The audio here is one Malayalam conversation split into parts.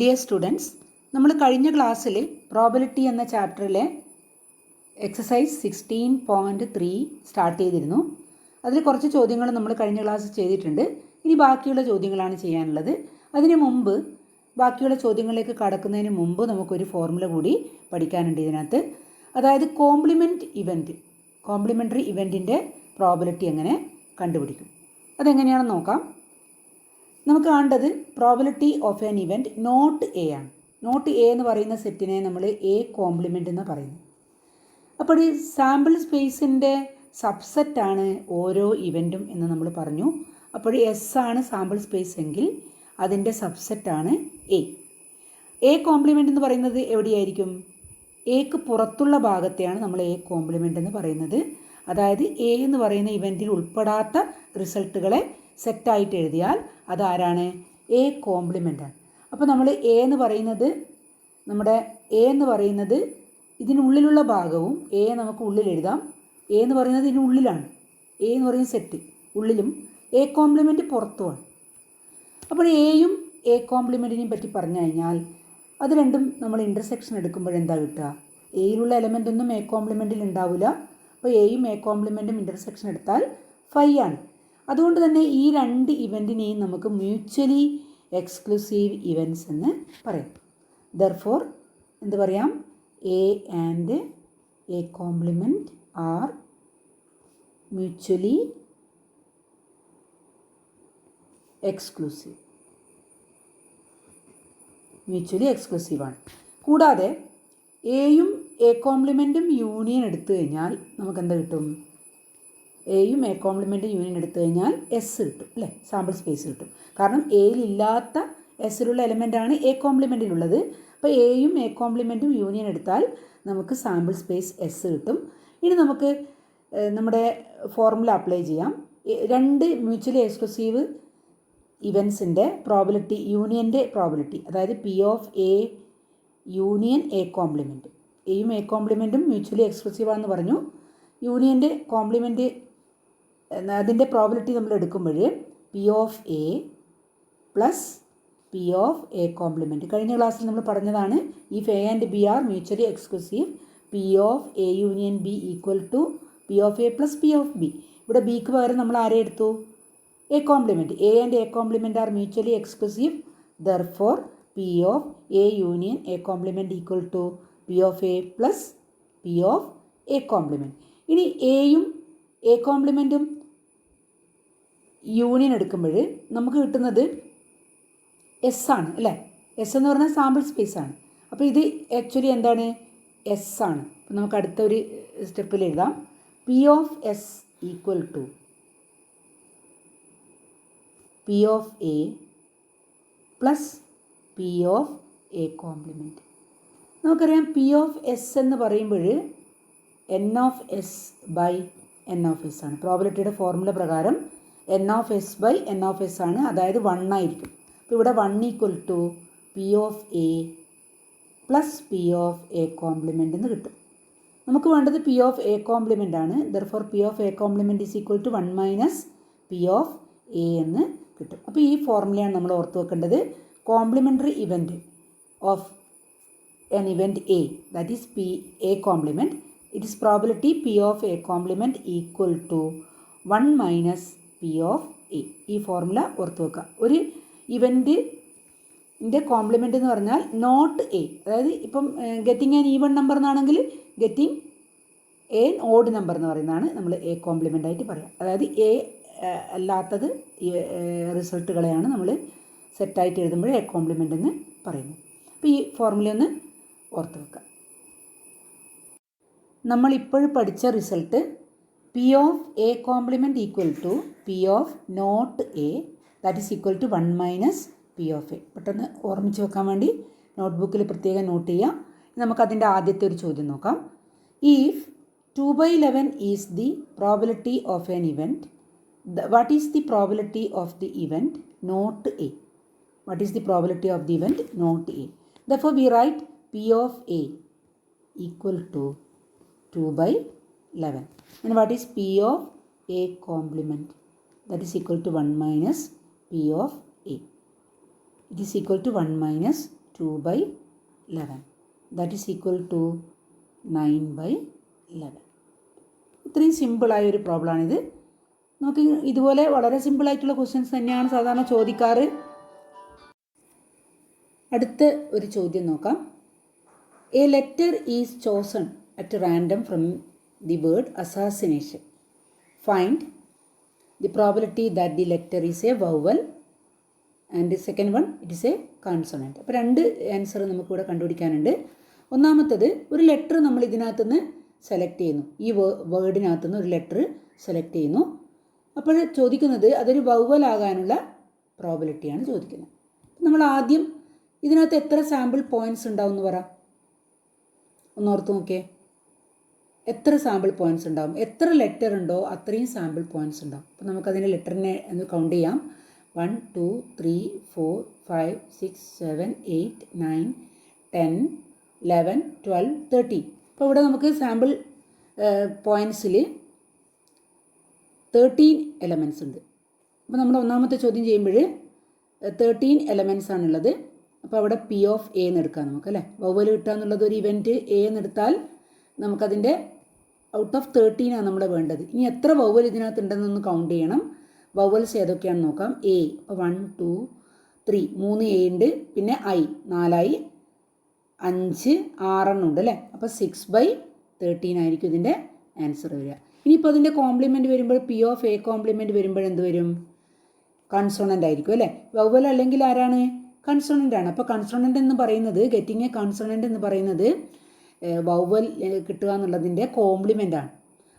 ഡിയർ സ്റ്റുഡൻസ്, നമ്മൾ കഴിഞ്ഞ ക്ലാസ്സിൽ പ്രോബബിലിറ്റി എന്ന ചാപ്റ്ററിലെ എക്സസൈസ് 16.3 സ്റ്റാർട്ട് ചെയ്തിരുന്നു. അതിൽ കുറച്ച് ചോദ്യങ്ങൾ നമ്മൾ കഴിഞ്ഞ ക്ലാസ് ചെയ്തിട്ടുണ്ട്. ഇനി ബാക്കിയുള്ള ചോദ്യങ്ങളാണ് ചെയ്യാനുള്ളത്. അതിന് മുമ്പ് ബാക്കിയുള്ള ചോദ്യങ്ങളിലേക്ക് കടക്കുന്നതിന് മുമ്പ് നമുക്കൊരു ഫോർമുല കൂടി പഠിക്കാനുണ്ട് ഇതിനകത്ത്. അതായത് കോംപ്ലിമെൻ്ററി ഇവൻറ്റിൻ്റെ പ്രോബബിലിറ്റി എങ്ങനെ കണ്ടുപിടിക്കും, അതെങ്ങനെയാണെന്ന് നോക്കാം. നമുക്ക് കാണേണ്ടത് probability of an event not A ആണ്. നോട്ട് എ എന്ന് പറയുന്ന സെറ്റിനെ നമ്മൾ എ കോംപ്ലിമെൻ്റ് എന്ന് പറയുന്നു. അപ്പോൾ ഈ സാമ്പിൾ സ്പേസിൻ്റെ സബ്സെറ്റാണ് ഓരോ ഇവൻറ്റും എന്ന് നമ്മൾ പറഞ്ഞു. അപ്പോൾ എസ് ആണ് സാമ്പിൾ സ്പേസ് എങ്കിൽ അതിൻ്റെ സബ്സെറ്റാണ് എ. എ കോംപ്ലിമെൻ്റ് എന്ന് പറയുന്നത് എവിടെയായിരിക്കും? എക്ക് പുറത്തുള്ള ഭാഗത്തെയാണ് നമ്മൾ എ കോംപ്ലിമെൻ്റ് എന്ന് പറയുന്നത്. അതായത് എ എന്ന് പറയുന്ന ഇവൻറ്റിൽ ഉൾപ്പെടാത്ത റിസൾട്ടുകളെ സെറ്റായിട്ട് എഴുതിയാൽ അതാരാണ്? എ കോംപ്ലിമെൻ്റാണ്. അപ്പോൾ നമ്മൾ എ എന്ന് പറയുന്നത് ഇതിനുള്ളിലുള്ള ഭാഗവും എ നമുക്ക് ഉള്ളിൽ എഴുതാം. എ എന്ന് പറയുന്നത് ഇതിനുള്ളിലാണ്. എ എന്ന് പറയുന്ന സെറ്റ് ഉള്ളിലും എ കോംപ്ലിമെൻ്റ് പുറത്തുമാണ്. അപ്പോൾ എയും എ കോംപ്ലിമെൻറ്റിനെയും പറ്റി പറഞ്ഞു കഴിഞ്ഞാൽ അത് രണ്ടും നമ്മൾ ഇൻ്റർസെക്ഷൻ എടുക്കുമ്പോഴെന്താ കിട്ടുക? എയിലുള്ള എലമെൻ്റ് ഒന്നും എ കോംപ്ലിമെൻറ്റിൽ ഉണ്ടാവില്ല. അപ്പോൾ എയും എ കോംപ്ലിമെൻറ്റും ഇൻ്റർസെക്ഷൻ എടുത്താൽ 5 ആണ്. അതുകൊണ്ട് തന്നെ ഈ രണ്ട് ഇവൻറ്റിനെയും നമുക്ക് മ്യൂച്വലി എക്സ്ക്ലൂസീവ് ഇവൻറ്റ്സ് എന്ന് പറയാം. ദെർഫോർ എന്ത് പറയാം? A and A complement are mutually എക്സ്ക്ലൂസീവാണ്. കൂടാതെ എയും എ കോംപ്ലിമെൻറ്റും യൂണിയൻ എടുത്തു കഴിഞ്ഞാൽ നമുക്ക് എന്താ കിട്ടും? എയും എ കോംപ്ലിമെൻറ്റും യൂണിയൻ എടുത്തു കഴിഞ്ഞാൽ എസ് കിട്ടും, അല്ലേ? സാമ്പിൾ സ്പേസ് കിട്ടും. കാരണം എയിലില്ലാത്ത എസ്സിലുള്ള എലമെൻ്റാണ് എ കോംപ്ലിമെൻറ്റിലുള്ളത്. അപ്പോൾ എയും എ കോംപ്ലിമെൻറ്റും യൂണിയൻ എടുത്താൽ നമുക്ക് സാമ്പിൾ സ്പേസ് എസ് കിട്ടും. ഇനി നമുക്ക് നമ്മുടെ ഫോർമുല അപ്ലൈ ചെയ്യാം. രണ്ട് മ്യൂച്വലി എക്സ്ക്ലൂസീവ് ഇവൻസിൻ്റെ പ്രോബബിലിറ്റി യൂണിയൻ്റെ പ്രോബബിലിറ്റി, അതായത് P of A union A complement. എയും എ കോംപ്ലിമെൻറ്റും മ്യൂച്വലി എക്സ്ക്ലൂസീവാണെന്ന് പറഞ്ഞു. യൂണിയൻ്റെ കോംപ്ലിമെൻറ്റ് അതിൻ്റെ പ്രോബബിലിറ്റി നമ്മൾ എടുക്കുമ്പോൾ P of A plus P of A complement. കഴിഞ്ഞ ക്ലാസ്സിൽ നമ്മൾ പറഞ്ഞതാണ്, if A and B are mutually exclusive P of A union B equal to P of A plus P of B. ഇവിടെ ബിക്ക് പകരം നമ്മൾ ആരെ എടുത്തു? A compliment. A and A complement are mutually exclusive. Therefore P of A union A complement equal to P of A plus P of A complement. ഇനി എയും എ കോംപ്ലിമെൻറ്റും യൂണിയൻ എടുക്കുമ്പോൾ നമുക്ക് കിട്ടുന്നത് എസ് ആണ്, അല്ലേ? എസ് എന്ന് പറഞ്ഞാൽ സാമ്പിൾ സ്പേസ് ആണ്. അപ്പോൾ ഇത് ആക്ച്വലി എന്താണ്? എസ് ആണ്. അപ്പോൾ നമുക്ക് അടുത്തൊരു സ്റ്റെപ്പിൽ എഴുതാം. P of S equal to P of A plus P of A complement. നമുക്കറിയാം പി ഓഫ് എസ് എന്ന് പറയുമ്പോൾ N of S by N of S ആണ്. പ്രോബബിലിറ്റിയുടെ ഫോർമുല പ്രകാരം N of S by N of S ആണ്. അതായത് 1 ആയിരിക്കും. അപ്പോൾ ഇവിടെ 1 equal to P of A plus P of A complement എന്ന് കിട്ടും. നമുക്ക് വേണ്ടത് പി ഓഫ് എ കോംപ്ലിമെൻ്റ് ആണ്. Therefore P of A complement is equal to 1 minus P of A എന്ന് കിട്ടും. അപ്പോൾ ഈ ഫോർമുലയാണ് നമ്മൾ ഓർത്ത് വെക്കേണ്ടത്. Complementary event of an event A, that is P A complement, it is probability P of A complement equal to 1 minus P of A. ഈ ഫോർമുല ഓർത്ത് വെക്കുക. ഒരു ഇവൻറ്റിൻ്റെ കോംപ്ലിമെൻ്റ് എന്ന് പറഞ്ഞാൽ നോട്ട് എ, അതായത് ഇപ്പം ഗെറ്റിംഗ് ആൻ ഈവൺ നമ്പർ എന്നാണെങ്കിൽ ഗെറ്റിംഗ് എ ഓഡ് നമ്പർ എന്ന് പറയുന്നതാണ് നമ്മൾ എ കോംപ്ലിമെൻ്റ് ആയിട്ട് പറയാം. അതായത് എ അല്ലാത്തത് റിസൾട്ടുകളെയാണ് നമ്മൾ സെറ്റായിട്ട് എഴുതുമ്പോൾ എ കോംപ്ലിമെൻ്റ് എന്ന് പറയുന്നത്. അപ്പോൾ ഈ ഫോർമുല ഒന്ന് ഓർത്ത് വെക്കുക. നമ്മളിപ്പോഴും പഠിച്ച result P of A complement equal to P of not A, that is equal to 1 minus P of A. പെട്ടെന്ന് ഓർമ്മിച്ച് വെക്കാൻ വേണ്ടി നോട്ട്ബുക്കിൽ പ്രത്യേകം നോട്ട് ചെയ്യുക. നമുക്കതിൻ്റെ ആദ്യത്തെ ഒരു ചോദ്യം നോക്കാം. If 2/11 is the probability of an event, what is the probability of the event not A? What is the probability of the event not A? Therefore, we write P of A equal to 2/11. And what is P of A complement? That is equal to 1 minus P of A. It is equal to 1 minus 2/11. That is equal to 9/11. ഇത്രയും സിമ്പിളായൊരു പ്രോബ്ലമാണിത്. നമുക്ക് ഇതുപോലെ വളരെ സിമ്പിളായിട്ടുള്ള ക്വസ്റ്റ്യൻസ് തന്നെയാണ് സാധാരണ ചോദിക്കാറ്. അടുത്ത ഒരു ചോദ്യം നോക്കാം. A letter is chosen at random from the word assassination. Find the probability that the letter is A vowel and the second one it is A consonant. അപ്പോൾ രണ്ട് ആൻസർ നമുക്കിവിടെ കണ്ടുപിടിക്കാനുണ്ട്. ഒന്നാമത്തത്, ഒരു ലെറ്റർ നമ്മൾ ഇതിനകത്തുനിന്ന് സെലക്ട് ചെയ്യുന്നു. ഈ വേർഡിനകത്തുനിന്ന് ഒരു ലെറ്റർ സെലക്ട് ചെയ്യുന്നു. അപ്പോൾ ചോദിക്കുന്നത് അതൊരു വവലാകാനുള്ള പ്രോബിലിറ്റിയാണ് ചോദിക്കുന്നത്. നമ്മൾ ആദ്യം ഇതിനകത്ത് എത്ര സാമ്പിൾ പോയിൻറ്റ്സ് ഉണ്ടാവും എന്ന് പറ. ഒന്നോർത്ത് നോക്കിയേ, എത്ര സാമ്പിൾ പോയിൻറ്റ്സ് ഉണ്ടാവും? എത്ര ലെറ്റർ ഉണ്ടോ അത്രയും സാമ്പിൾ പോയിൻറ്റ്സ് ഉണ്ടാവും. അപ്പോൾ നമുക്കതിൻ്റെ ലെറ്ററിനെ ഒന്ന് കൗണ്ട് ചെയ്യാം. 1 2 3 4 5 6 7 8 9 10 11 12 13. അപ്പോൾ ഇവിടെ നമുക്ക് സാമ്പിൾ പോയിൻറ്റ്സിൽ 13 എലമെൻറ്റ്സ് ഉണ്ട്. അപ്പോൾ നമ്മൾ ഒന്നാമത്തെ ചോദ്യം ചെയ്യുമ്പോൾ 13 എലമെൻറ്റ്സ് ആണുള്ളത്. അപ്പോൾ അവിടെ പി ഓഫ് എ എന്ന് എടുക്കാം നമുക്ക്, അല്ലേ? വവ്വൽ കിട്ടുക എന്നുള്ളത് ഒരു ഇവൻറ്റ് എ എന്ന് എടുത്താൽ നമുക്കതിൻ്റെ ഔട്ട് ഓഫ് 13 ആണ് നമ്മൾ വേണ്ടത്. ഇനി എത്ര വവ്വൽ ഇതിനകത്ത് ഉണ്ടെന്നൊന്ന് കൗണ്ട് ചെയ്യണം. വവ്വൽസ് ഏതൊക്കെയാണെന്ന് നോക്കാം. എ, അപ്പോൾ 1 2 3 3 എ ഉണ്ട്. പിന്നെ ഐ 4 5 6 ഉണ്ട്, അല്ലേ? അപ്പോൾ 6/13 ആയിരിക്കും ഇതിൻ്റെ ആൻസർ വരിക. ഇനിയിപ്പോൾ അതിൻ്റെ കോംപ്ലിമെൻറ്റ് വരുമ്പോൾ പി ഓഫ് എ കോംപ്ലിമെൻറ്റ് വരുമ്പോൾ എന്ത് വരും? കൺസോണൻ്റ് ആയിരിക്കും, അല്ലേ? വവ്വൽ അല്ലെങ്കിൽ ആരാണ്? കൺസോണൻ്റ് ആണ്. അപ്പോൾ കൺസോണൻ്റ് എന്ന് പറയുന്നത്, ഗെറ്റിംഗ് എ കൺസോണൻ്റ് എന്ന് പറയുന്നത് വവ്വൽ കിട്ടുക എന്നുള്ളതിൻ്റെ കോംപ്ലിമെൻ്റ് ആണ്.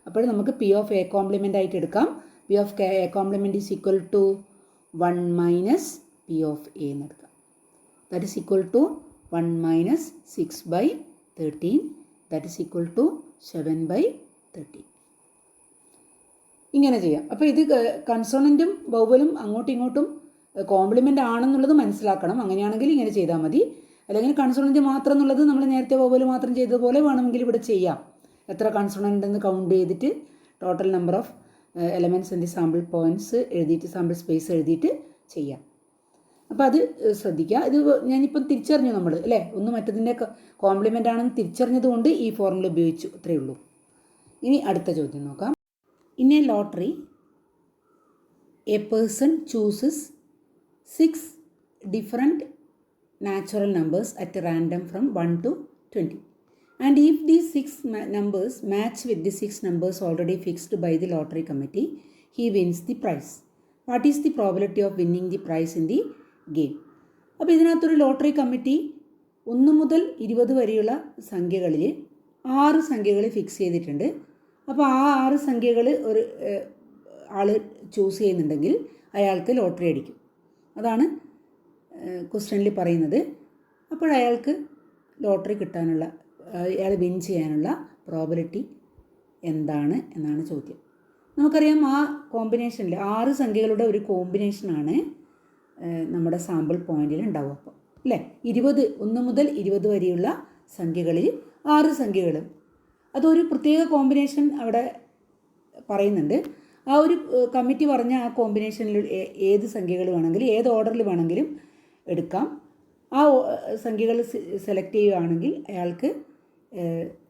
അപ്പോൾ നമുക്ക് പി ഓഫ് എ കോംപ്ലിമെൻ്റ് ആയിട്ട് എടുക്കാം. P of A complement is equal to 1 minus P of A എന്ന് എടുക്കാം. That is equal to 1 minus 6/13. That is equal to 7/13. ഇങ്ങനെ ചെയ്യാം. അപ്പോൾ ഇത് കൺസോണൻറ്റും വവ്വലും അങ്ങോട്ടും ഇങ്ങോട്ടും കോംപ്ലിമെൻ്റ് ആണെന്നുള്ളത് മനസ്സിലാക്കണം. അങ്ങനെയാണെങ്കിൽ ഇങ്ങനെ ചെയ്താൽ മതി. അല്ലെങ്കിൽ കൺസോണൻറ്റ് മാത്രം എന്നുള്ളത് നമ്മൾ നേരത്തെ വവ്വൽ മാത്രം ചെയ്തതുപോലെ വേണമെങ്കിൽ ഇവിടെ ചെയ്യാം. എത്ര കൺസോണൻ്റ് എന്ന് കൗണ്ട് ചെയ്തിട്ട് total number of elements in the sample points എഴുതിയിട്ട് സാമ്പിൾ സ്പേസ് എഴുതിയിട്ട് ചെയ്യാം. അപ്പോൾ അത് ശ്രദ്ധിക്കുക. ഇത് ഞാനിപ്പം തിരിച്ചറിഞ്ഞു നമ്മൾ, അല്ലേ? ഒന്ന് മറ്റതിൻ്റെ കോംപ്ലിമെൻ്റ് ആണെന്ന് തിരിച്ചറിഞ്ഞത് കൊണ്ട് ഈ ഫോർമുല ഉപയോഗിച്ചു, അത്രയേ ഉള്ളൂ. ഇനി അടുത്ത ചോദ്യം നോക്കാം. In A lottery A person chooses 6 different natural numbers at random from 1 to 20. And if these 6 numbers match with the 6 numbers already fixed by the lottery committee, he wins the prize. What is the probability of winning the prize in the game? അപ്പോൾ ഇതിനകത്തൊരു ലോട്ടറി കമ്മിറ്റി 1 മുതൽ 20 വരെയുള്ള സംഖ്യകളിൽ 6 സംഖ്യകൾ ഫിക്സ് ചെയ്തിട്ടുണ്ട്. അപ്പോൾ ആ 6 സംഖ്യകൾ ഒരു ആൾ ചൂസ് ചെയ്യുന്നുണ്ടെങ്കിൽ അയാൾക്ക് ലോട്ടറി അടിക്കും. അതാണ് ക്വസ്റ്റ്യനിൽ പറയുന്നത്. അപ്പോൾ അയാൾക്ക് ലോട്ടറി കിട്ടാനുള്ള, അയാൾ വിൻ ചെയ്യാനുള്ള പ്രോബിലിറ്റി എന്താണ് എന്നാണ് ചോദ്യം. നമുക്കറിയാം ആ കോമ്പിനേഷനിൽ 6 സംഖ്യകളുടെ ഒരു കോമ്പിനേഷനാണ് നമ്മുടെ സാമ്പിൾ പോയിന്റിൽ ഉണ്ടാവുക. അപ്പോൾ അല്ലേ, 1 മുതൽ 20 വരെയുള്ള സംഖ്യകളിൽ 6 സംഖ്യകൾ, അതൊരു പ്രത്യേക കോമ്പിനേഷൻ അവിടെ പറയുന്നുണ്ട്. ആ ഒരു കമ്മിറ്റി പറഞ്ഞ ആ കോമ്പിനേഷനിൽ ഏത് സംഖ്യകൾ വേണമെങ്കിലും ഏത് ഓർഡറിൽ വേണമെങ്കിലും എടുക്കാം. ആ സംഖ്യകൾ സെലക്ട് ചെയ്യുകയാണെങ്കിൽ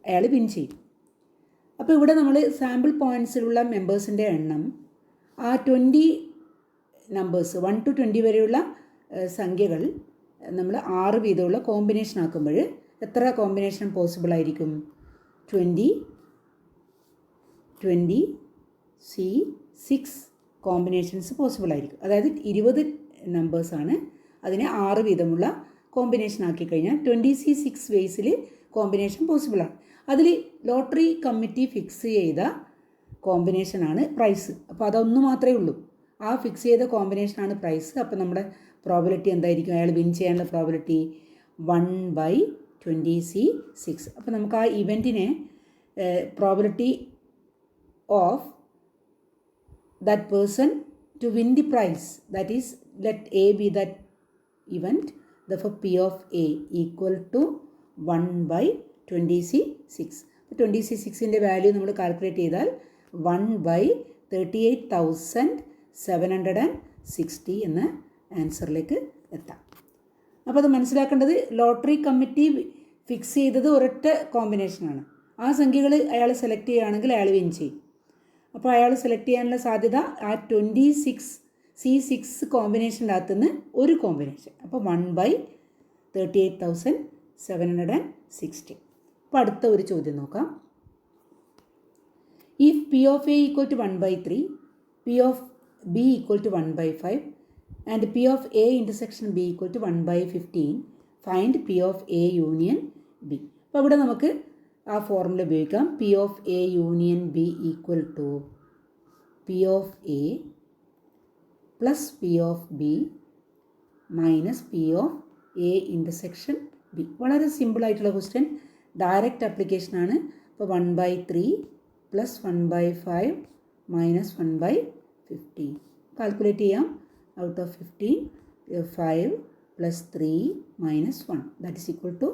അയാൾ വിൻ ചെയ്യും. അപ്പോൾ ഇവിടെ നമ്മൾ സാമ്പിൾ പോയിൻറ്റ്സിലുള്ള മെമ്പേഴ്സിൻ്റെ എണ്ണം ആ 20 നമ്പേഴ്സ് 1 to 20 വരെയുള്ള സംഖ്യകൾ നമ്മൾ 6 വീതമുള്ള കോമ്പിനേഷൻ ആക്കുമ്പോൾ എത്ര കോമ്പിനേഷൻ പോസിബിൾ ആയിരിക്കും? 20 20 6 കോമ്പിനേഷൻസ് പോസിബിൾ ആയിരിക്കും. അതായത് 20 നമ്പേഴ്സാണ്, അതിനെ 6 വീതമുള്ള കോമ്പിനേഷൻ ആക്കി കഴിഞ്ഞാൽ 20C6 വേസിൽ കോമ്പിനേഷൻ പോസിബിളാണ്. അതിൽ ലോട്ടറി കമ്മിറ്റി ഫിക്സ് ചെയ്ത കോമ്പിനേഷനാണ് പ്രൈസ്. അപ്പോൾ അതൊന്നു മാത്രമേ ഉള്ളൂ, ആ ഫിക്സ് ചെയ്ത കോമ്പിനേഷനാണ് പ്രൈസ്. അപ്പോൾ നമ്മുടെ പ്രോബിലിറ്റി എന്തായിരിക്കും? അയാൾ വിൻ ചെയ്യാനുള്ള പ്രോബിലിറ്റി 1/20C6. അപ്പോൾ നമുക്ക് ആ ഇവൻറ്റിനെ probability of that person to win the prize, that is, let A be that event, therefore P of A equal to 1/20C6. 20C6ൻ്റെ വാല്യൂ നമ്മൾ കാൽക്കുലേറ്റ് ചെയ്താൽ 1/38,760 എന്ന ആൻസറിലേക്ക് എത്താം. അപ്പോൾ അത് മനസ്സിലാക്കേണ്ടത് ലോട്ടറി കമ്മിറ്റി ഫിക്സ് ചെയ്തത് ഒരൊറ്റ കോമ്പിനേഷനാണ്. ആ സംഖ്യകൾ അയാൾ സെലക്ട് ചെയ്യുകയാണെങ്കിൽ അയാൾ വിൻ ചെയ്യും. അപ്പോൾ അയാൾ സെലക്ട് ചെയ്യാനുള്ള സാധ്യത ആ 26C6 കോമ്പിനേഷൻ്റെ അകത്തുനിന്ന് ഒരു കോമ്പിനേഷൻ. അപ്പോൾ 1/38,760. അപ്പോൾ അടുത്ത ഒരു ചോദ്യം നോക്കാം. If P of A equal to 1/3, P of B equal to 1/5 and P of A intersection B equal to 1/15, find P of A union B. അപ്പോൾ ഇവിടെ നമുക്ക് ആ ഫോർമുല ഉപയോഗിക്കാം. P of A union B equal to P of A plus P of B minus P of A intersection B. വളരെ സിമ്പിളായിട്ടുള്ള ക്വസ്റ്റ്യൻ, ഡയറക്റ്റ് ആപ്ലിക്കേഷനാണ്. അപ്പോൾ 1/3 plus 1/5 minus 1/15. കാൽക്കുലേറ്റ് ചെയ്യാം. Out of 15 5 plus 3 minus 1 that is equal to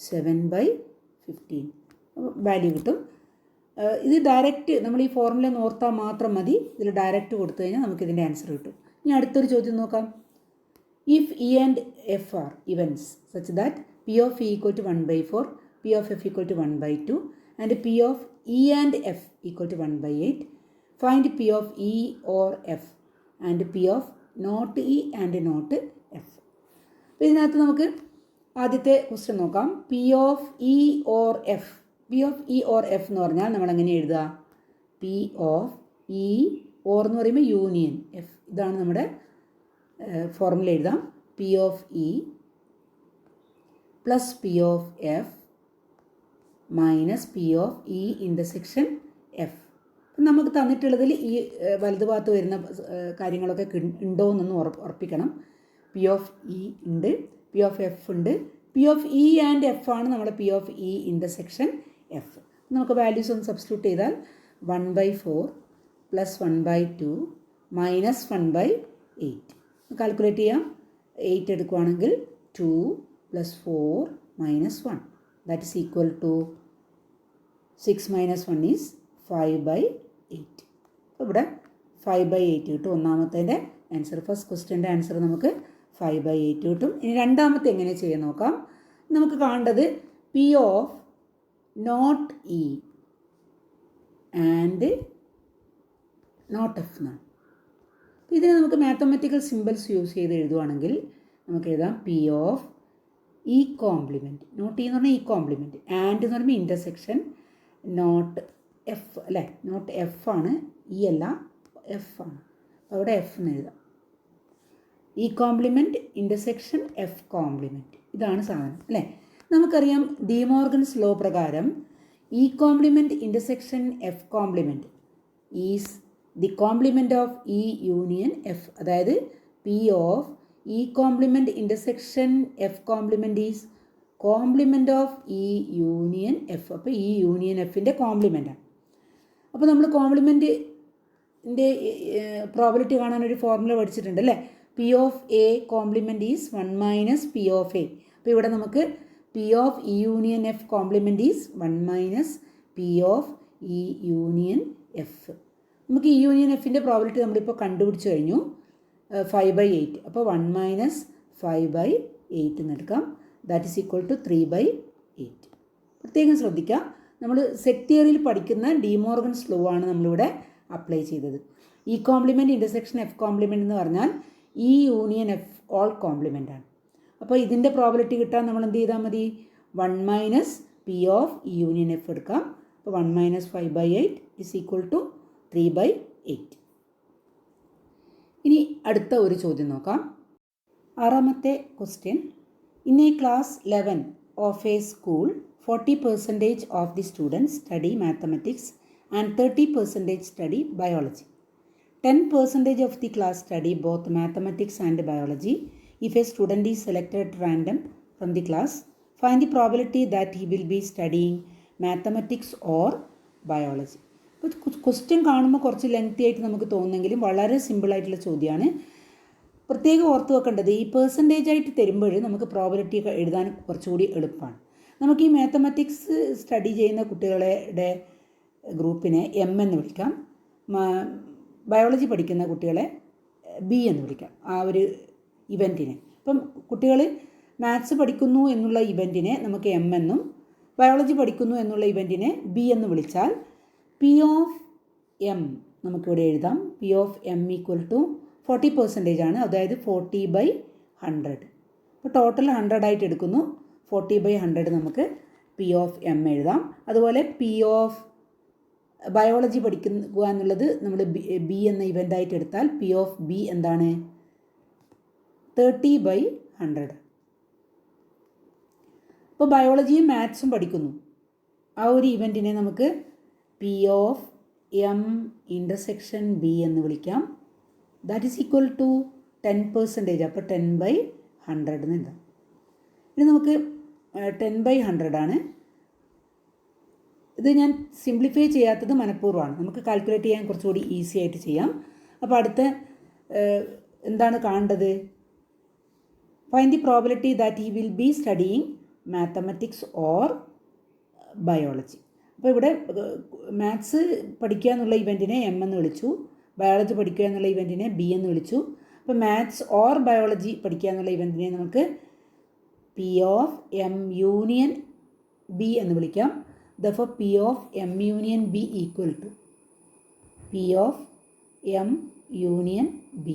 7/15. Value കിട്ടും. ഇത് ഡയറക്റ്റ് നമ്മൾ ഈ ഫോർമുല ഓർത്താൽ മാത്രം മതി. ഇതിൽ ഡയറക്റ്റ് കൊടുത്തു കഴിഞ്ഞാൽ നമുക്കിതിൻ്റെ ആൻസർ കിട്ടും. ഇനി അടുത്തൊരു ചോദ്യം നോക്കാം. If E and F are events such that P of E equal to 1/4, P of F equal to 1/2 and P of E and F equal to 1/8, find P of E or F and P of not E and not F. അപ്പോൾ ഇതിനകത്ത് നമുക്ക് ആദ്യത്തെ ക്വസ്റ്റ്യൻ നോക്കാം. P of E or F. P of E or F എന്ന് പറഞ്ഞാൽ നമ്മൾ എങ്ങനെ എഴുതുക? P of E or എന്ന് പറയുമ്പോൾ യൂണിയൻ F. ഇതാണ് നമ്മുടെ ഫോർമുല. എഴുതാം. P of E plus P of F minus P of E intersection F. നമുക്ക് തന്നിട്ടുള്ളതിൽ ഈ വലതുഭാഗത്ത് വരുന്ന കാര്യങ്ങളൊക്കെ ഉണ്ടോ എന്നൊന്ന് ഉറപ്പിക്കണം. P of E ഉണ്ട്, P of F ഉണ്ട്. P of E and F ആണ് നമ്മുടെ P of E intersection F. നമുക്ക് വാല്യൂസ് ഒന്ന് സബ്സ്റ്റിറ്റ്യൂട്ട് ചെയ്താൽ 1/4 plus 1/2 minus 1/8. കാൽക്കുലേറ്റ് ചെയ്യാം. 8 എടുക്കുകയാണെങ്കിൽ 2 plus 4 minus 1 that is equal to 6 minus 1 is 5/8. ഇവിടെ 5/8 കിട്ടും. ഒന്നാമത്തേൻ്റെ ആൻസർ, ഫസ്റ്റ് ക്വസ്റ്റ്യൻ്റെ ആൻസർ നമുക്ക് 5/8 കിട്ടും. ഇനി രണ്ടാമത്തെ എങ്ങനെ ചെയ്യാൻ നോക്കാം. നമുക്ക് കാണേണ്ടത് P of not E and not F എന്നാണ്. ഇതിനെ നമുക്ക് മാത്തമാറ്റിക്കൽ സിമ്പിൾസ് യൂസ് ചെയ്ത് എഴുതുവാണെങ്കിൽ നമുക്ക് എഴുതാം P of E complement. Not E എന്ന് പറഞ്ഞാൽ E കോംപ്ലിമെൻറ്റ്, ആൻഡ് എന്ന് പറയുമ്പോൾ ഇൻ്റർസെക്ഷൻ നോട്ട് F അല്ലേ. നോട്ട് F ആണ്, E അല്ല, F ആണ്. അപ്പോൾ അവിടെ F എന്ന് എഴുതാം. E compliment intersection F compliment, ഇതാണ് സാധനം അല്ലേ. നമുക്കറിയാം ഡി മോർഗൻസ് ലോ പ്രകാരം E compliment intersection F compliment is the compliment of E union F. അതായത് P of E compliment intersection F compliment is compliment of E union F. അപ്പോൾ E യൂണിയൻ Fൻ്റെ കോംപ്ലിമെൻറ്റാണ്. അപ്പോൾ നമ്മൾ കോംപ്ലിമെൻറ്റിൻ്റെ പ്രോബിലിറ്റി കാണാനൊരു ഫോർമുല പഠിച്ചിട്ടുണ്ട് അല്ലേ. P of A compliment is 1 minus P of A. അപ്പോൾ ഇവിടെ നമുക്ക് P of E union F compliment is 1 minus P of E union F. നമുക്ക് E യൂണിയൻ Fൻ്റെ പ്രോബിലിറ്റി നമ്മളിപ്പോൾ കണ്ടുപിടിച്ച് കഴിഞ്ഞു. 5/8. അപ്പോൾ 1 മൈനസ് 5/8 എന്ന് എടുക്കാം. That is equal to 3/8. പ്രത്യേകം ശ്രദ്ധിക്കുക, നമ്മൾ സെറ്റ് തിയറിയിൽ പഠിക്കുന്ന ഡി മോർഗൻസ് ലോ ആണ് നമ്മളിവിടെ അപ്ലൈ ചെയ്തത്. E compliment intersection F compliment എന്ന് പറഞ്ഞാൽ E union F all compliment ആണ്. അപ്പോൾ ഇതിൻ്റെ പ്രോബിലിറ്റി കിട്ടാൻ നമ്മൾ എന്ത് ചെയ്താൽ മതി? 1 minus P of E union F എടുക്കാം. അപ്പോൾ 1 മൈനസ് 5/8 ഇസ് ഈക്വൽ ടു 3/8. ഇനി അടുത്ത ഒരു ചോദ്യം നോക്കാം. ആറാമത്തെ question. In A class 11 of A school 40% of the students study mathematics and 30% study biology. 10% of the class study both mathematics and biology. If a student is selected at random from the class, find the probability that he will be studying mathematics or biology. അപ്പോൾ ക്വസ്റ്റ്യൻ കാണുമ്പോൾ കുറച്ച് ലെങ്തി ആയിട്ട് നമുക്ക് തോന്നുമെങ്കിലും വളരെ സിമ്പിളായിട്ടുള്ള ചോദ്യമാണ്. പ്രത്യേകം ഓർത്ത് വെക്കേണ്ടത് ഈ പെർസെൻറ്റേജ് ആയിട്ട് തരുമ്പോൾ നമുക്ക് പ്രോബിലിറ്റി എഴുതാൻ കുറച്ചുകൂടി എളുപ്പമാണ്. നമുക്ക് ഈ മാത്തമാറ്റിക്സ് സ്റ്റഡി ചെയ്യുന്ന കുട്ടികളുടെ ഗ്രൂപ്പിനെ M എന്ന് വിളിക്കാം, ബയോളജി പഠിക്കുന്ന കുട്ടികളെ B എന്ന് വിളിക്കാം, ആ ഒരു ഇവൻറ്റിനെ. അപ്പം കുട്ടികൾ മാത്സ് പഠിക്കുന്നു എന്നുള്ള ഇവൻറ്റിനെ നമുക്ക് എം എന്നും ബയോളജി പഠിക്കുന്നു എന്നുള്ള ഇവൻറ്റിനെ ബി എന്ന് വിളിച്ചാൽ പി ഓഫ് എം നമുക്കിവിടെ എഴുതാം. P of M equal to 40% ആണ്, അതായത് 40/100. അപ്പോൾ ടോട്ടൽ 100 ആയിട്ട് എടുക്കുന്നു. 40/100 നമുക്ക് പി ഓഫ് എം എഴുതാം. അതുപോലെ പി ഓഫ് ബയോളജി പഠിക്കുക എന്നുള്ളത് നമ്മൾ ബി എന്ന ഇവൻ്റായിട്ട് എടുത്താൽ പി ഓഫ് ബി എന്താണ്? 30/100. ഇപ്പോൾ ബയോളജിയും മാത്സും പഠിക്കുന്നു. ആ ഒരു ഇവൻറ്റിനെ നമുക്ക് P of M intersection B എന്ന് വിളിക്കാം. That is equal to 10%. അപ്പോൾ 10/100 എന്ന് എഴുതാം. ഇനി നമുക്ക് 10/100 ആണ്. ഇത് ഞാൻ സിംപ്ലിഫൈ ചെയ്യാത്തത് മനഃപൂർവ്വമാണ്. നമുക്ക് കാൽക്കുലേറ്റ് ചെയ്യാൻ കുറച്ചുകൂടി ഈസി ആയിട്ട് ചെയ്യാം. അപ്പോൾ അടുത്ത എന്താണ് കാണേണ്ടത്? Find the probability that he will be studying mathematics or biology. അപ്പോൾ ഇവിടെ മാത്സ് പഠിക്കുക എന്നുള്ള ഇവൻറ്റിനെ എം എന്ന് വിളിച്ചു, ബയോളജി പഠിക്കുക എന്നുള്ള ഇവൻറ്റിനെ ബി എന്ന് വിളിച്ചു. അപ്പോൾ മാത്സ് ഓർ ബയോളജി പഠിക്കുക എന്നുള്ള ഇവൻറ്റിനെ നമുക്ക് P of M union B എന്ന് വിളിക്കാം. Therefore, P of M union B equal to P of M union B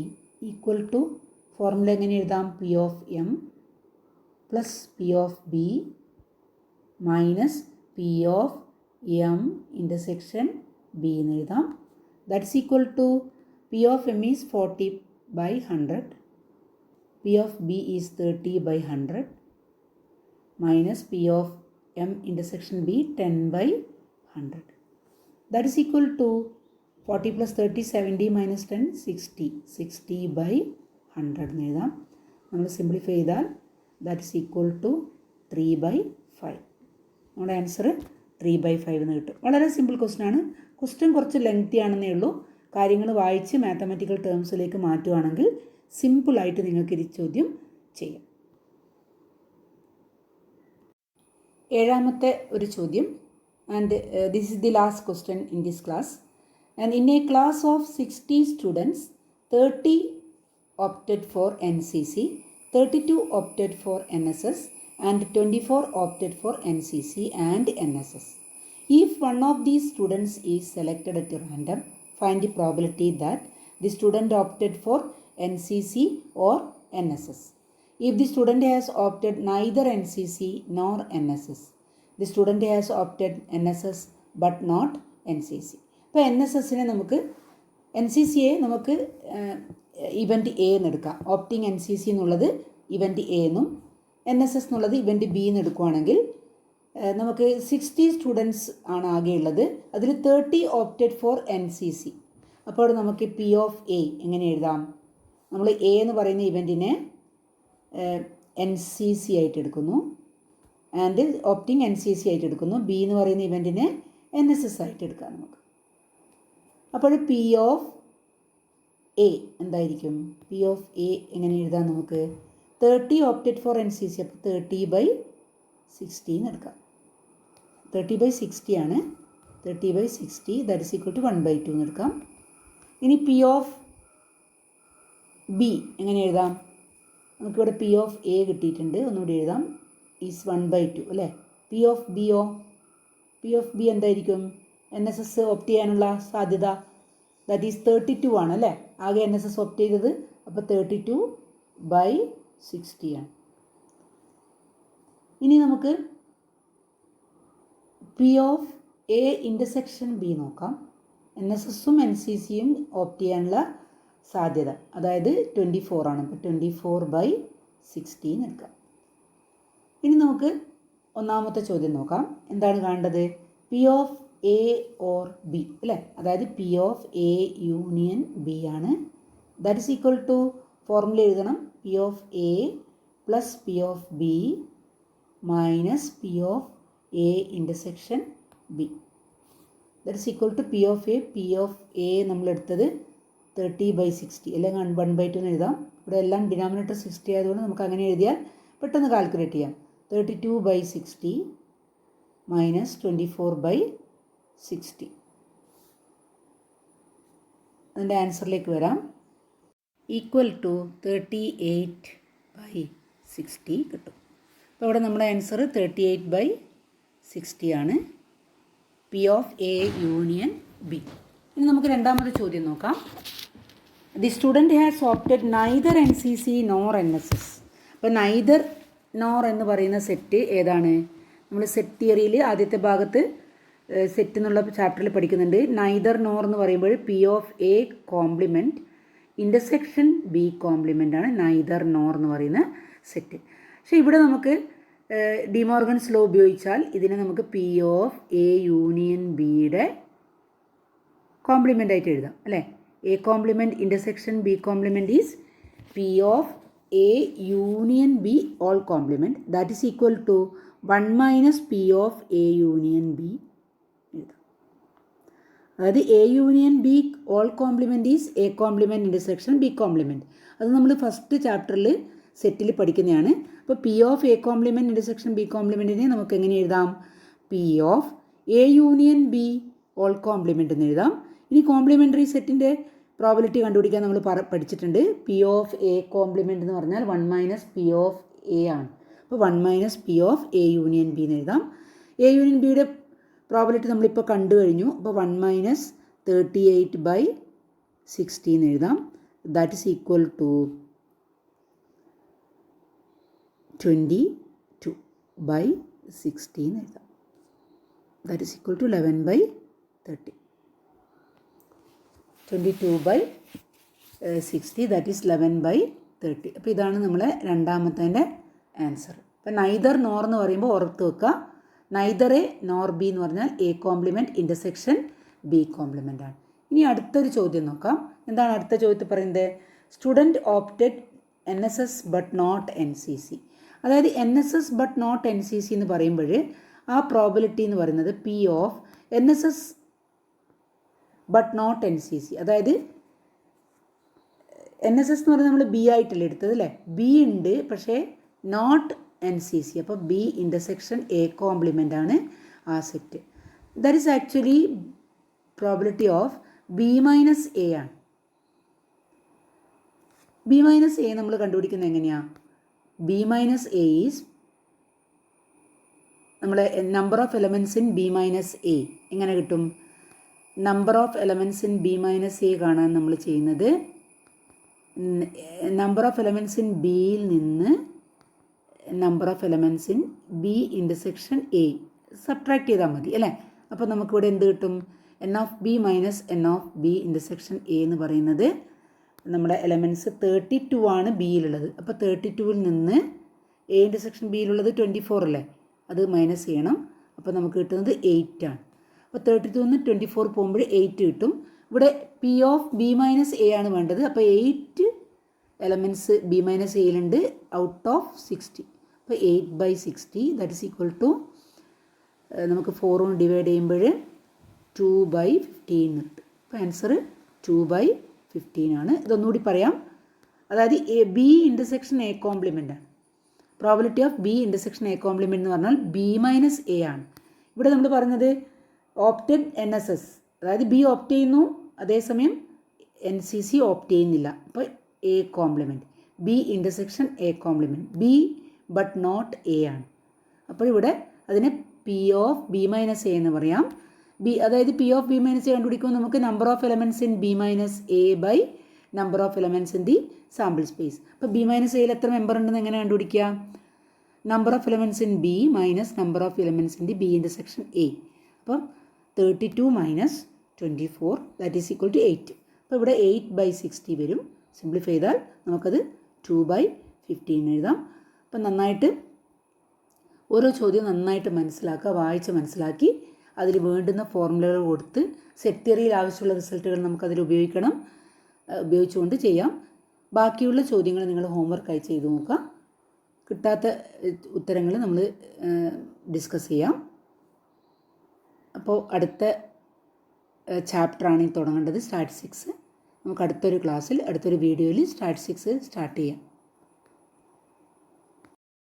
equal to formula എങ്ങനെ എഴുതാം? P of M plus P of B minus P of M intersection B എന്ന് എഴുതാം. That's equal to P of M is 40/100, P of B is 30/100 minus P of M intersection B 10/100. That is equal to 40 plus 30 70 minus 10 60. 60/100 എന്ന് എഴുതാം. നമ്മൾ സിംപ്ലിഫൈ ചെയ്താൽ ദാറ്റ് ഈസ് ഈക്വൽ ടു 3/5. നമ്മുടെ ആൻസർ 3/5 എന്ന് കിട്ടും. വളരെ സിമ്പിൾ ക്വസ്റ്റ്യൻ ആണ്. ക്വസ്റ്റ്യൻ കുറച്ച് ലെങ്തി ആണെന്നേ ഉള്ളൂ. കാര്യങ്ങൾ വായിച്ച് മാത്തമാറ്റിക്കൽ ടേംസിലേക്ക് മാറ്റുകയാണെങ്കിൽ സിമ്പിളായിട്ട് നിങ്ങൾക്ക് ഈ ചോദ്യം ചെയ്യാം. ഏഴാമത്തെ ഒരു ചോദ്യം, and this is the last question in this class. And in A class of 60 students 30 opted for NCC, 32 opted for NSS and 24 opted for NCC and NSS. If one of these students is selected at random, find the probability that the student opted for NCC or NSS. If the student has opted neither NCC nor NSS, the student has opted NSS but not NCC. ഇപ്പോൾ NSSനെ നമുക്ക് NCCയെ നമുക്ക് ഇവൻറ്റ് എ എന്ന് എടുക്കാം. ഓപ്റ്റിംഗ് NCC എന്നുള്ളത് ഇവൻറ്റ് എ എന്നും NSS എന്നുള്ളത് ഇവൻറ്റ് ബി എന്ന് എടുക്കുകയാണെങ്കിൽ നമുക്ക് 60 സ്റ്റുഡൻസ് ആണ് ആകെയുള്ളത്. അതിൽ 30 ഓപ്റ്റഡ് ഫോർ NCC. അപ്പോൾ നമുക്ക് പി ഓഫ് എ എങ്ങനെ എഴുതാം? നമ്മൾ എ എന്ന് പറയുന്ന ഇവൻറ്റിനെ NCC ആയിട്ട് എടുക്കുന്നു, ആൻഡ് ഓപ്റ്റിംഗ് NCC ആയിട്ട് എടുക്കുന്നു. ബി എന്ന് പറയുന്ന ഇവൻറ്റിനെ NSS ആയിട്ട് എടുക്കാം നമുക്ക്. അപ്പോൾ പി ഓഫ് എ എന്തായിരിക്കും? പി ഓഫ് എ എങ്ങനെ എഴുതാം? നമുക്ക് 30 ഓപ്റ്റഡ് ഫോർ NCC, അപ്പോൾ 30/60 എന്ന് എടുക്കാം. 30/60 ആണ്. 30/60 ദാറ്റ് ഈസ് ഈക്വൽ ടു 1/2 എന്ന് എടുക്കാം. ഇനി പി ഓഫ് ബി എങ്ങനെ എഴുതാം? നമുക്കിവിടെ പി ഓഫ് എ കിട്ടിയിട്ടുണ്ട്, ഒന്നുകൂടി എഴുതാം. ഈസ് 1/2 അല്ലേ? പി ഓഫ് ബിയോ? പി ഓഫ് ബി എന്തായിരിക്കും? NSS ഓപ്റ്റ് ചെയ്യാനുള്ള സാധ്യത ദാറ്റ് ഈസ് 32 ആണ് അല്ലേ? ആകെ NSS ഓപ്റ്റ് ചെയ്തത്. അപ്പോൾ 32/60 ആണ്. ഇനി നമുക്ക് P of A intersection B നോക്കാം. NSSഉം NCCയും ഓപ്റ്റ് ചെയ്യാനുള്ള സാധ്യത അതായത് 24 ആണ്. അപ്പോൾ 24/60 എടുക്കാം. ഇനി നമുക്ക് ഒന്നാമത്തെ ചോദ്യം നോക്കാം. എന്താണ് കാണേണ്ടത്? P of A or B അല്ലേ? അതായത് P of A union B ആണ്. That is equal to formula എഴുതണം. P of A plus P of B minus P of A intersection B. That is equal to P of A. P of A നമ്മളെടുത്തത് 30/60 അല്ലെങ്കിൽ 1/2 എന്ന് എഴുതാം. ഇവിടെ എല്ലാം ഡിനോമിനേറ്റർ 60 ആയതുകൊണ്ട് നമുക്ക് അങ്ങനെ എഴുതിയാൽ പെട്ടെന്ന് കാൽക്കുലേറ്റ് ചെയ്യാം. 32/60 മൈനസ് 24/60. അതിൻ്റെ ആൻസറിലേക്ക് വരാം. ഈക്വൽ ടു 38/60 60 കിട്ടും. അപ്പോൾ ഇവിടെ നമ്മുടെ ആൻസർ 38/60 ആണ്, P of A union B. ഇനി നമുക്ക് രണ്ടാമത്തെ ചോദ്യം നോക്കാം. The student has opted neither NCC nor NSS. അപ്പോൾ നൈദർ നോർ എന്ന് പറയുന്ന സെറ്റ് ഏതാണ്? നമ്മൾ സെറ്റ് തിയറിയിൽ ആദ്യത്തെ ഭാഗത്ത് സെറ്റ് എന്നുള്ള ചാപ്റ്ററിൽ പഠിക്കുന്നുണ്ട്. നൈദർ നോർ എന്ന് പറയുമ്പോൾ P of A complement intersection B complement ആണ് നൈദർ നോർ എന്ന് പറയുന്ന സെറ്റ്. പക്ഷേ ഇവിടെ നമുക്ക് ഡിമോർഗൻസ് ലോ ഉപയോഗിച്ചാൽ ഇതിനെ നമുക്ക് പി ഓഫ് എ യൂണിയൻ ബിയുടെ കോംപ്ലിമെൻ്റ് ആയിട്ട് എഴുതാം അല്ലേ. A complement intersection B complement is P of A union B all complement that is equal to 1 minus P of A union B എഴുതാം. അതായത് A union B all complement is A complement intersection B complement. അത് നമ്മൾ ഫസ്റ്റ് ചാപ്റ്ററിൽ സെറ്റിൽ പഠിക്കുന്നതാണ്. അപ്പോൾ P of A complement intersection B കോംപ്ലിമെൻറ്റിനെ നമുക്ക് എങ്ങനെ എഴുതാം? P of A union B all compliment എന്ന് എഴുതാം. ഇനി കോംപ്ലിമെൻ്ററി സെറ്റിൻ്റെ പ്രോബിലിറ്റി കണ്ടുപിടിക്കാൻ നമ്മൾ പഠിച്ചിട്ടുണ്ട്. പി ഓഫ് എ കോംപ്ലിമെൻറ്റ് എന്ന് പറഞ്ഞാൽ 1 മൈനസ് പി ഓഫ് എ ആണ്. അപ്പോൾ 1 minus P of A union B എന്ന് എഴുതാം. എ യൂണിയൻ ബിയുടെ പ്രോബിലിറ്റി നമ്മളിപ്പോൾ കണ്ടു കഴിഞ്ഞു. അപ്പോൾ 1 മൈനസ് 38/60 എന്ന് എഴുതാം. ദാറ്റ് ഈസ് ഈക്വൽ ടു 22/60 എന്ന് എഴുതാം. That is equal to 11/30. 22/60 that is 11/30. അപ്പോൾ ഇതാണ് നമ്മളെ രണ്ടാമത്തതിൻ്റെ ആൻസർ. അപ്പോൾ നൈദർ നോർ എന്ന് പറയുമ്പോൾ ഓർത്ത് വെക്കുക, നൈദർ എ നോർ ബി എന്ന് പറഞ്ഞാൽ A complement intersection B complement ആണ്. ഇനി അടുത്തൊരു ചോദ്യം നോക്കാം. എന്താണ് അടുത്ത ചോദ്യത്തിൽ പറയുന്നത്? Student opted NSS but not NCC. അതായത് NSS ബട്ട് നോട്ട് NCC എന്ന് പറയുമ്പോൾ ആ പ്രോബിലിറ്റി എന്ന് പറയുന്നത് P of NSS but not NCC. അതായത് NSS എന്ന് പറയുന്നത് നമ്മൾ ബി ആയിട്ടല്ലേ എടുത്തത് അല്ലേ. ബി ഉണ്ട് പക്ഷേ നോട്ട് NCC. അപ്പോൾ ബി ഇൻ്റർസെക്ഷൻ എ കോംപ്ലിമെൻ്റ് ആണ് ആ set. That is actually probability of B minus A ആണ്. ബി മൈനസ് എ നമ്മൾ കണ്ടുപിടിക്കുന്നത് എങ്ങനെയാണ്? ബി മൈനസ് എ ഈസ് നമ്മളെ number of elements in B minus A. എങ്ങനെ കിട്ടും? Number of elements in B minus A കാണാൻ നമ്മൾ ചെയ്യുന്നത് നമ്പർ ഓഫ് എലമെൻറ്റ്സ് ഇൻ ബിയിൽ നിന്ന് number of elements in B intersection A subtract ചെയ്താൽ മതി അല്ലേ. അപ്പോൾ നമുക്കിവിടെ എന്ത് കിട്ടും? N of B minus N of B intersection A എന്ന് പറയുന്നത് നമ്മുടെ എലമെൻറ്റ്സ് 32 ആണ് ബിയിലുള്ളത്. അപ്പോൾ 32-ൽ നിന്ന് എ ഇൻ്റർസെക്ഷൻ ബിയിലുള്ളത് 24 അല്ലേ, അത് മൈനസ് ചെയ്യണം. അപ്പോൾ നമുക്ക് കിട്ടുന്നത് 8 ആണ്. അപ്പോൾ 32 നിന്ന് 24 പോകുമ്പോൾ 8 കിട്ടും. ഇവിടെ P of B minus A ആണ് വേണ്ടത്. അപ്പോൾ 8 എലമെൻറ്റ്സ് ബി മൈനസ് എയിലുണ്ട് ഔട്ട് ഓഫ് 60. അപ്പോൾ 8/60 ദാറ്റ് ഈസ് ഈക്വൽ ടു നമുക്ക് 4 കൊണ്ട് ഡിവൈഡ് ചെയ്യുമ്പോൾ 2/15 കിട്ടും. അപ്പോൾ ആൻസർ 2/15 ആണ്. ഇതൊന്നുകൂടി പറയാം. അതായത് ബി ഇൻ്റർസെക്ഷൻ എ കോംപ്ലിമെൻ്റ് ആണ്. Probability of B intersection A complement എന്ന് പറഞ്ഞാൽ ബി മൈനസ് എ ആണ്. ഇവിടെ നമ്മൾ പറഞ്ഞത് ഓപ്റ്റഡ് NSS, അതായത് ബി ഓപ്റ്റ് ചെയ്യുന്നു, അതേസമയം NCC ഓപ്റ്റ് ചെയ്യുന്നില്ല. അപ്പോൾ A complement, B intersection A complement, B but not A ആണ്. അപ്പോൾ ഇവിടെ അതിനെ P of B minus A എന്ന് പറയാം. അതായത് P of B minus A കണ്ടുപിടിക്കുമ്പോൾ നമുക്ക് number of elements in B minus A by number of elements in the sample space. അപ്പോൾ ബി മൈനസ് എയിൽ എത്ര മെമ്പർ ഉണ്ടെന്ന് എങ്ങനെ കണ്ടുപിടിക്കുക? Number of elements in B minus number of elements in the B intersection A. അപ്പം 32 minus 24 that is equal to 8. അപ്പോൾ ഇവിടെ 8/60 വരും. സിംപ്ലിഫൈ ചെയ്താൽ നമുക്കത് 2/15 എഴുതാം. അപ്പം നന്നായിട്ട് ഓരോ ചോദ്യം നന്നായിട്ട് മനസ്സിലാക്കുക, വായിച്ച് മനസ്സിലാക്കി അതിൽ വേണ്ടുന്ന ഫോർമുലകൾ കൊടുത്ത് സെറ്റ് തിയറിയിൽ ആവശ്യമുള്ള റിസൾട്ടുകൾ നമുക്കതിൽ ഉപയോഗിച്ചുകൊണ്ട് ചെയ്യാം. ബാക്കിയുള്ള ചോദ്യങ്ങൾ നിങ്ങൾ ഹോംവർക്കായി ചെയ്ത് നോക്കുക. കിട്ടാത്ത ഉത്തരങ്ങൾ നമ്മൾ ഡിസ്കസ് ചെയ്യാം. അപ്പോൾ അടുത്ത ചാപ്റ്ററാണ് തുടങ്ങേണ്ടത്, സ്റ്റാറ്റിസ്റ്റിക്സ്. നമുക്ക് അടുത്തൊരു ക്ലാസ്സിൽ അടുത്തൊരു വീഡിയോയിൽ സ്റ്റാറ്റിസ്റ്റിക്സ് സ്റ്റാർട്ട് ചെയ്യാം.